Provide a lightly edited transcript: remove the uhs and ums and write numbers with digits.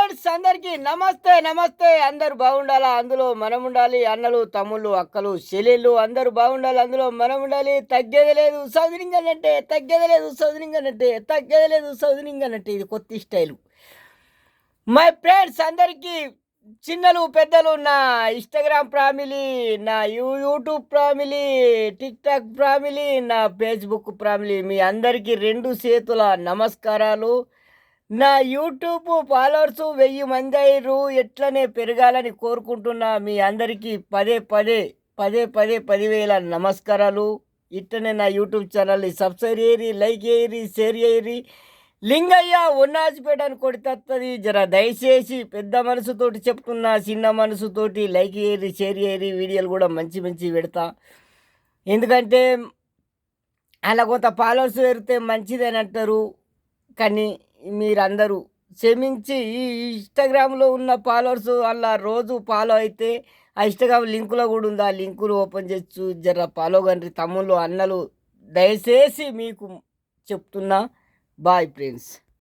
Friends అందరికీ నమస్తే నమస్తే. అందరూ బాగుండాలా, అందులో మనం ఉండాలి. అన్నలు తమ్ముళ్ళు అక్కలు చెల్లెళ్ళు అందరూ బాగుండాలి, అందులో మనం ఉండాలి. తగ్గేది లేదు సౌదరింగనంటే, తగ్గేది లేదు సౌదరింగనంటే, తగ్గేది లేదు సౌదరింగనంటే. ఇది కొత్త స్టైలు. మై ఫ్రెండ్స్ అందరికీ చిన్నలు పెద్దలు, నా ఇన్స్టాగ్రామ్ ఫ్యామిలీ, నా YouTube family, tick talk family, నా ఫేస్బుక్ ఫ్యామిలీ, మీ అందరికీ రెండు చేతుల నమస్కారాలు. నా యూట్యూబ్ ఫాలోవర్స్ 1000 మంది అయ్యారు. ఎట్లనే పెరగాలని కోరుకుంటున్నా. మీ అందరికీ పదే పదే పదే పదే 10,000 నమస్కారాలు. ఇట్లనే నా యూట్యూబ్ ఛానల్ని సబ్స్క్రైబ్ చేయరి, లైక్ చేయరి, షేర్ చేయరి. లింగయ్య ఉన్నాజిపేట అని కొడితేస్తుంది. జర దయచేసి పెద్ద మనసుతోటి చెప్తున్నా, చిన్న మనసుతోటి లైక్ చేయరి, షేర్ చేయరి. వీడియోలు కూడా మంచి మంచి పెడతా. ఎందుకంటే అలా కొంత ఫాలోవర్స్ పెరిగితే మంచిదని అంటారు. కానీ మీరందరూ క్షమించి ఈ ఇన్స్టాగ్రామ్లో ఉన్న ఫాలోవర్స్ అలా రోజు ఫాలో అయితే ఆ ఇన్స్టాగ్రామ్ లింకులో కూడా ఉంది. ఆ లింకులు ఓపెన్ చేసి జర ఫాలో కండి తమ్ముళ్ళు అన్నలు. దయచేసి మీకు చెప్తున్నా. Bye friends.